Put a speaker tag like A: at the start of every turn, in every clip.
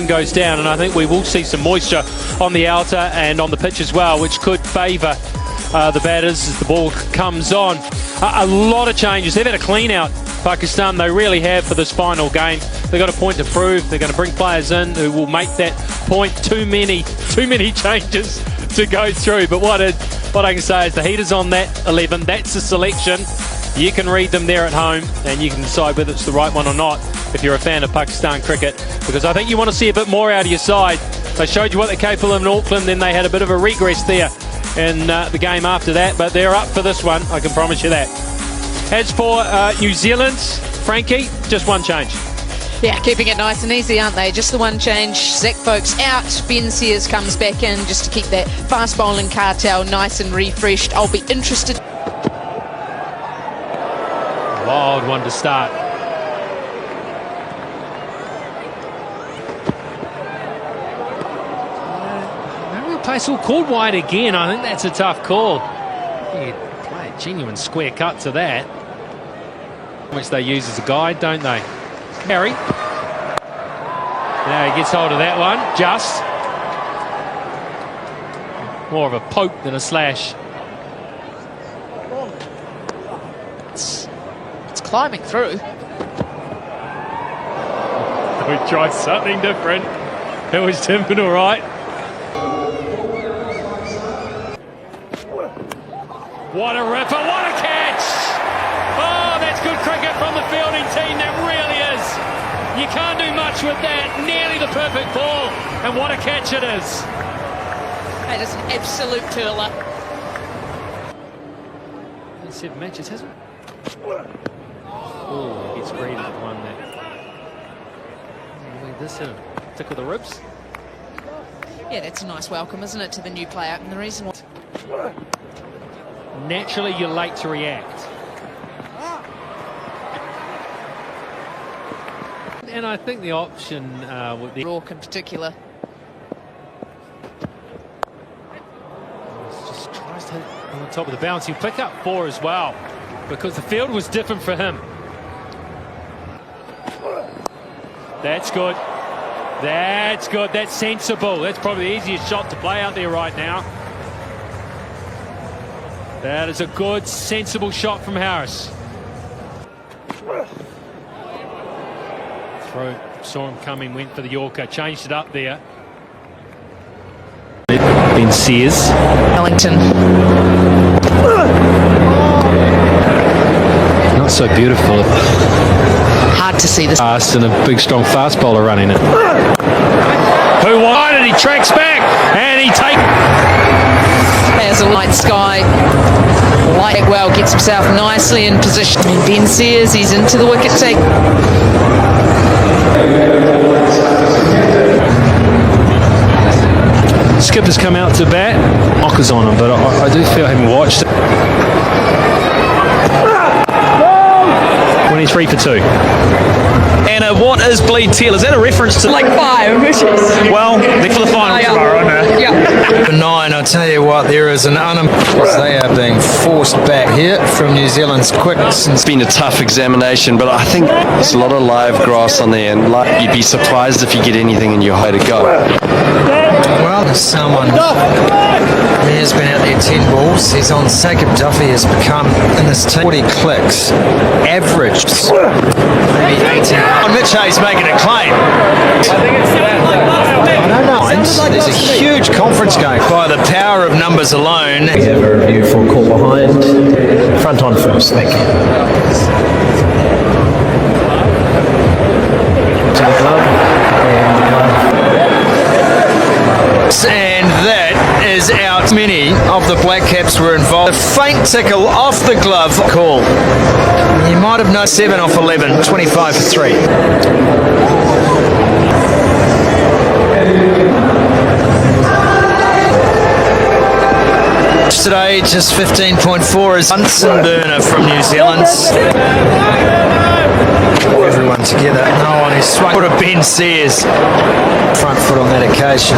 A: Goes down, and I think we will see some moisture on the outer and on the pitch as well, which could favour the batters as the ball comes on. A lot of changes. They've had a clean out, Pakistan. They really have for this final game. They've got a point to prove. They're going to bring players in who will make that point. Too many changes to go through. But what I can say is the heat is on that 11. That's the selection. You can read them there at home and you can decide whether it's the right one or not if you're a fan of Pakistan cricket, because I think you want to see a bit more out of your side. They showed you what they're capable of in Auckland, then they had a bit of a regress there in the game after that, but they're up for this one, I can promise you that. As for New Zealand, Frankie, just one change.
B: Yeah, keeping it nice and easy, aren't they? Just the one change. Zach Folkes out. Ben Sears comes back in just to keep that fast bowling cartel nice and refreshed. I'll be interested.
A: Wild one to start. No real place all called wide again. I think that's a tough call. You play a genuine square cut to that, which they use as a guide, don't they? Harry. Now he gets hold of that one. Just. More of a poke than a slash.
B: Climbing through.
A: We tried something different. It was tipping all right. What a ripper, what a catch! Oh, that's good cricket from the fielding team, that really is. You can't do much with that. Nearly the perfect ball, and what a catch it is.
B: That is an absolute curler.
A: 7 matches, hasn't it? Oh, he gets greedy with one there. This hit him. Tickle the ribs.
B: Yeah, that's a nice welcome, isn't it, to the new player? And the reason why...
A: Naturally, you're late to react. And I think the option with the...
B: Rourke in particular.
A: Just tries to hit on the top of the bounce. He'll pick up 4 as well, because the field was different for him. That's good. That's good. That's sensible. That's probably the easiest shot to play out there right now. That is a good, sensible shot from Harris. Throw, saw him coming, went for the Yorker, changed it up there. Ben Sears.
B: Wellington.
A: Not so beautiful.
B: Hard to see this.
A: Fast and a big, strong fast bowler running it. Who won it? He tracks back and he takes.
B: There's a light sky. Light well gets himself nicely in position. And Ben Sears, he's into the wicket take.
A: Skipper's come out to bat. Knockers on him, but I do feel, having watched it, 23 for 2.
C: Anna, what is bleed teal? Is that a reference to
D: Like 5 wishes.
C: Well, they're for the final tomorrow, no?
D: Yeah.
E: For 9, I'll tell you what, there is an they are being forced back here from New Zealand's quicks.
F: It's been a tough examination, but I think there's a lot of live grass on there, and you'd be surprised if you get anything in your way to go.
E: Well, there's someone who has been out there 10 balls. He's on Jacob Duffy, has become in this team 40 clicks, average maybe 18.
C: Oh, Mitch Hayes making a claim.
E: I don't know. There's a huge conference going.
C: By the power of numbers alone.
G: We have a review for call behind. Front on first, thank you. To the glove. And the glove.
C: And that is out. Many of the Black Caps were involved. A faint tickle off the glove call.
E: You might have known
C: 7 off 11, 25 for 3.
E: Today, just 15.4 is
C: Bunsen burner from New Zealand.
E: everyone together. No one is swung.
C: What a Ben Sears.
E: Front foot on that occasion.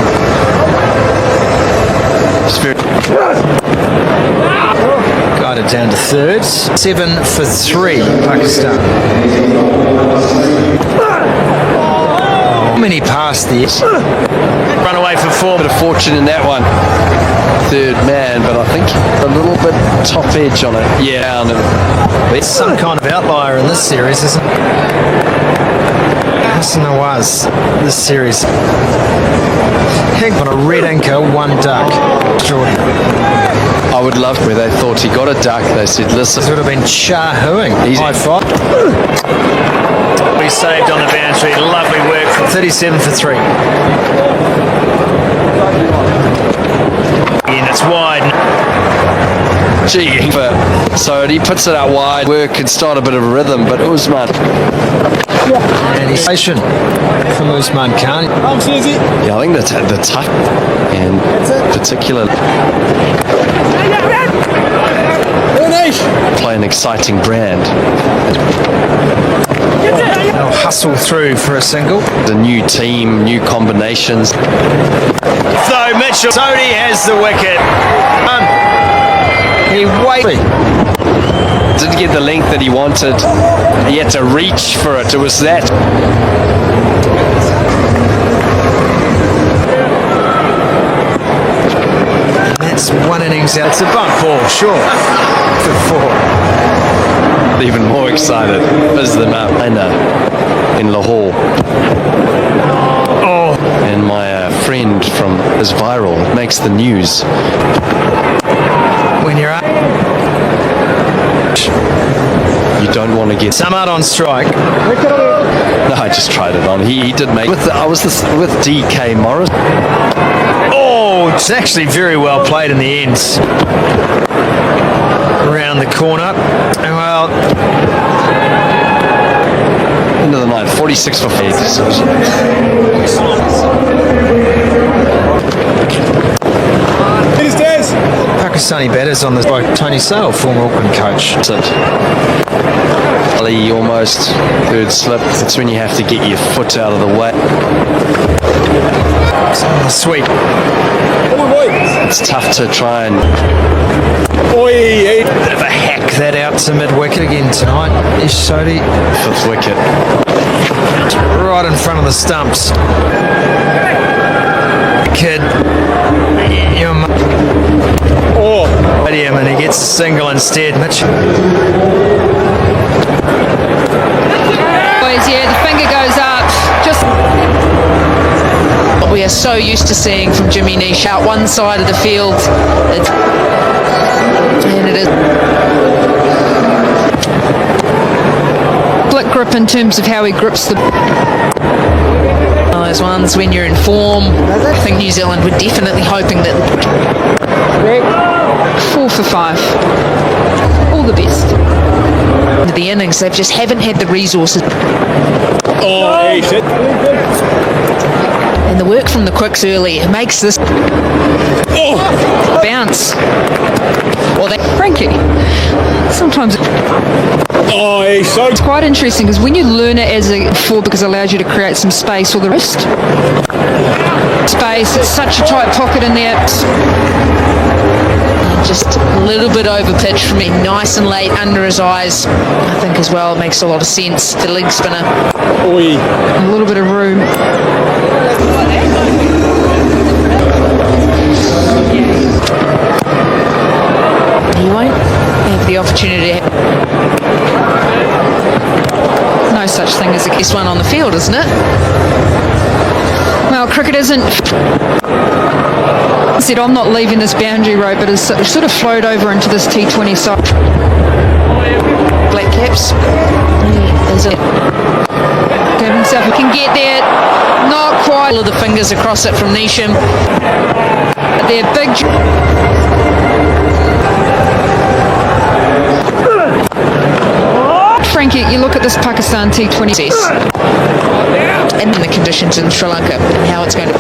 E: Got it down to thirds. 7 for 3, Pakistan. many past this?
C: Run away for 4.
F: Bit of fortune in that one. Third man, but I think a little bit top edge on it. Yeah, down.
E: It's some kind of outlier in this series, isn't it? Hassan Nawaz, this series. Hang on a red anchor, 1 duck. Jordan.
F: I would love where they thought he got a duck. They said, listen,
E: This would have been Char-hooing.
F: Easy.
E: High five.
C: We saved on the boundary. Lovely work from
E: 37 for 3.
C: and it's wide.
F: gee, so he puts it out wide. Work and start a bit of a rhythm, but Usman.
E: And he's station from Usman Khan.
F: Yeah, I think that's the tough and particularly play an exciting brand.
E: They'll hustle through for a single.
F: The new team, new combinations.
C: So Mitchell Sodi has the wicket.
E: He waited.
F: Didn't get the length that he wanted. He had to reach for it. It was that.
E: That's one innings out. It's a bump ball, sure. For 4.
F: Even more excited is the Maina in Lahore. And my friend from is viral, makes the news.
E: When you're up,
F: You don't want to get.
E: Samad on strike.
F: No, I just tried it on. He did make. With with DK Morris.
E: Oh, it's actually very well played in the ends. Around the corner. And well,
F: Into the night, 46 for 8.
E: Pakistani batters on this by Tony Sale, former Auckland coach.
F: Ali almost third slip. It's when you have to get your foot out of the way.
E: It's on the sweep.
F: It's tough to try and.
E: Bit of a hack that out to mid-wicket again tonight. Ish Sodi
F: Fifth wicket.
E: right in front of the stumps. Kid. Him and he gets a single instead. Mitch.
B: Boys, yeah, the finger goes up. Just what we are so used to seeing from Jimmy Nish out one side of the field. And it is split grip in terms of how he grips the. Those ones when you're in form. I think New Zealand were definitely hoping that 4 for 5. All the best. The innings, they just haven't had the resources. And the work from the quicks early makes this bounce. Well, Frankie, sometimes it's quite interesting because when you learn it as a 4 because it allows you to create some space for the wrist. Space, it's such a tight pocket in there. Just a little bit over pitch for me, nice and late under his eyes. I think as well it makes a lot of sense. The leg spinner. A little bit of room. He won't have the opportunity. No such thing as a best one on the field, isn't it? Well, cricket isn't. Said I'm not leaving this boundary rope, but it's sort of flowed over into this T20 side. Black caps. Give himself, he can get there. Not quite. All of the fingers across it from Nisham. They're big. Frankie, you look at this Pakistan T20 and the conditions in Sri Lanka and how it's going to.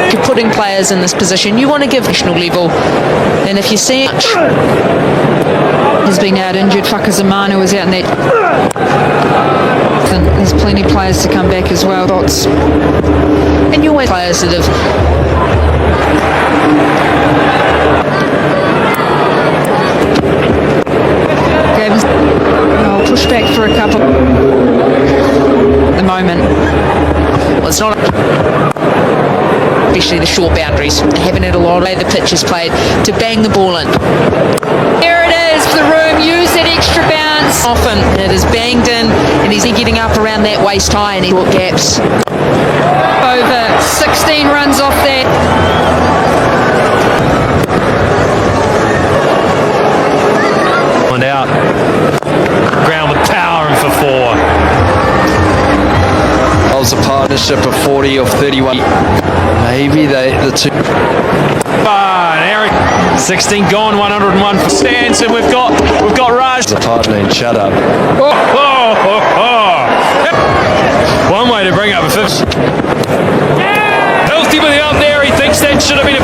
B: If you're putting players in this position, you want to give national level, and if you see much has been out injured, Fakazamanu was out in that, and there's plenty of players to come back as well. And you always players that have. Push back for a couple. The moment. Well, it's not, especially the short boundaries. They haven't had a lot of the pitch is played to bang the ball in. There it is, the room, use that extra bounce. Often it is banged in, and he's getting up around that waist high and he short gaps. Over 16 runs off that.
A: And out. Ground with power and for 4.
F: It was a partnership of 40 or 31. Maybe the two.
A: And Eric, 16 gone, 101 for Stance, and we've got Raj.
F: The partner in shut up.
A: One way to bring up a 50. Healthy with the up there. He thinks that should have been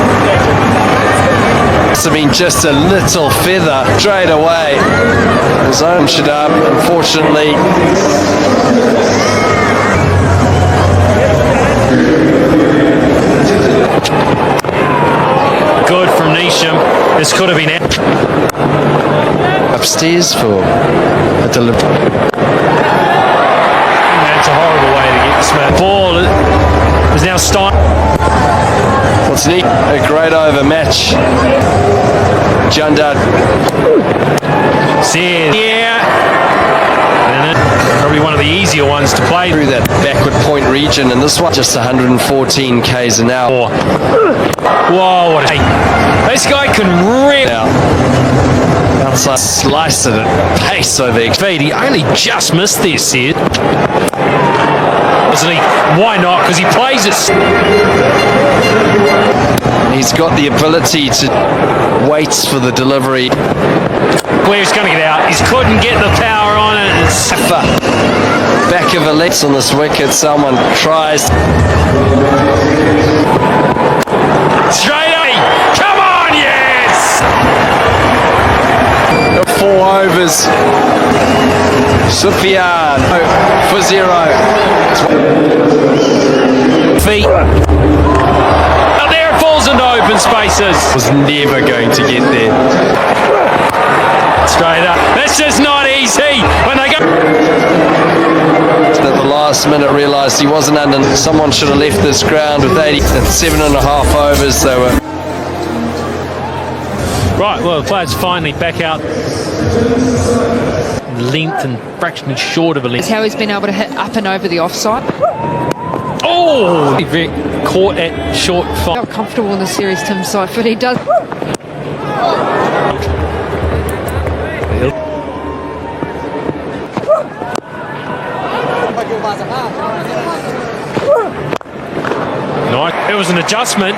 F: Must have been just a little feather straight away. His own shut up, unfortunately.
A: good from Neesham. This could have been
F: upstairs for a delivery.
A: That's a horrible way to get the smash. Ball is now Stein.
F: What's neat? A great over match. Jundad.
A: Yeah. And probably one of the easier ones to play
F: Through that backward point region, and this one just 114 k's an hour.
A: Whoa, what a... This guy can rip.
F: Outside slice it at pace over
A: Feed. He only just missed this here. Doesn't he? Why not? Because he plays it.
F: He's got the ability to wait for the delivery.
A: Where's going to get out? He couldn't get the power on it. It's
F: Back of a leg on this wicket. Someone tries.
A: straight away. Come on, yes!
F: 4 overs. Sufyan for 0.
A: Feet. Out there it falls into open spaces.
F: Was never going to get there.
A: Straight up. This is not easy when they go.
F: At the last minute realised he wasn't under. Someone should have left this ground with 7.5 overs. They were.
A: Right, well, the players finally back out. Length and fractionally short of a length.
B: It's how he's been able to hit up and over the offside.
A: Oh! He caught at short five.
B: Felt comfortable in the series, Tim Seifert. He does.
A: Nice. It was an adjustment.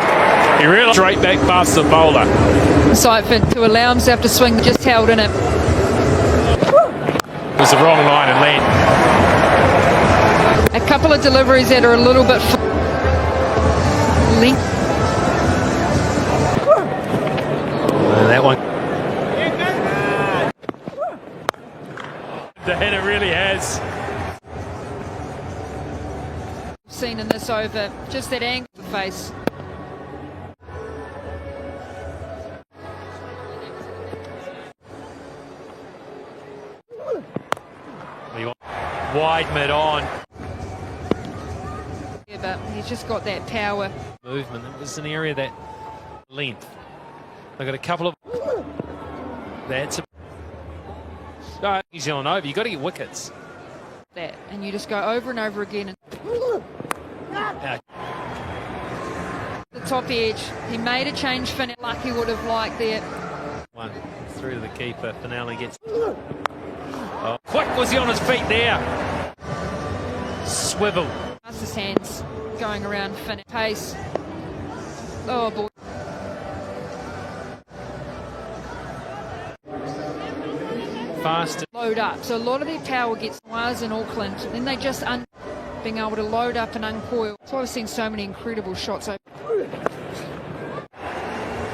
A: He realised straight back past the bowler.
B: Seifert to allow himself to swing, just held in it.
A: It was the wrong line and land.
B: A couple of deliveries that are a little bit length.
A: And that one. The header really has.
B: Seen in this over, just that angle of the face.
A: Wide mid on.
B: Yeah, but he's just got that power.
A: Movement. It was an area that length. They've got a couple of. That's a. Oh, New Zealand over. You've got to get wickets.
B: That, and you just go over and over again. And the top edge, he made a change for now, like he would have liked there.
A: One through to the keeper. Finale gets. Oh, quick was he on his feet there? Swivel.
B: His hands going around Finn pace. Oh boy.
A: Fast.
B: Load up. So a lot of their power gets wires in Auckland. Then they just being able to load up and uncoil. That's why I've seen so many incredible shots.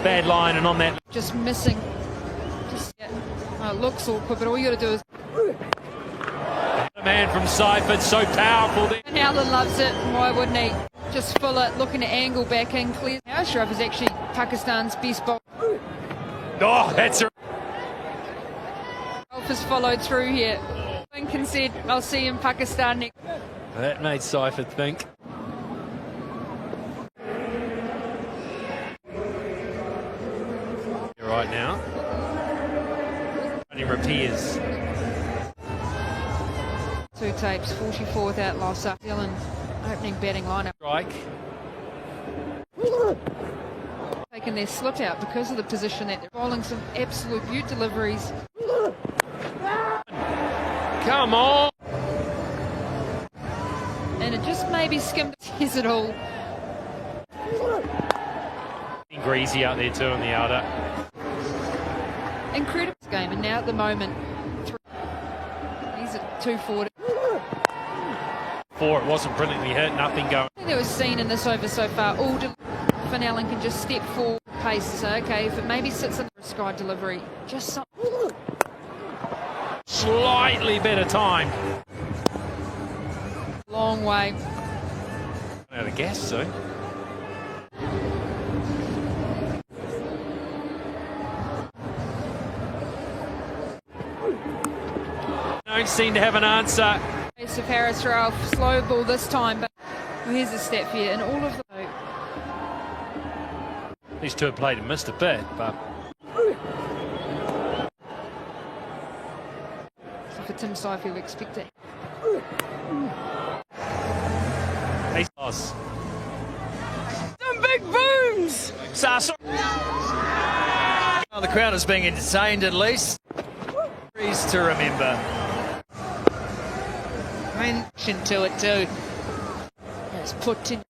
A: Bad line and on that.
B: Just missing. Just yeah. Oh, it looks awkward, but all you got to do is.
A: A man from Seifert, so powerful there.
B: And Howland loves it. Why wouldn't he? Just full it, looking to angle back in. Clear. Ashraf is actually Pakistan's best bowler.
A: Oh, that's a.
B: Golf has followed through here. Lincoln said, I'll see you in Pakistan next.
A: That made Seifert think. You're right now. Running repairs.
B: 2 tapes, 44 without loss. New Zealand opening batting lineup.
A: Strike.
B: Taking their slip out because of the position that they're bowling some absolute beaut deliveries.
A: Come on.
B: And it just maybe skimmed it all.
A: Greasy out there too on the outer.
B: Incredible game, and now at the moment, he's at 240.
A: It wasn't brilliantly hit, nothing going.
B: I think that was seen in this over so far. Finn Allen can just step forward, pace and say, okay, if it maybe sits in the sky delivery, just something.
A: Slightly better time.
B: Long way.
A: Out of gas soon. Don't seem to have an answer.
B: So Paris Ralph, slow ball this time, but here's a step here, and all of the.
A: These two have played and missed a bit, but.
B: So for Tim Seifert, we expect it.
A: He's lost.
C: Some big booms!
A: Sasa.
C: Oh, the crowd is being entertained at least. Trees to remember.
B: To it too. It's put in.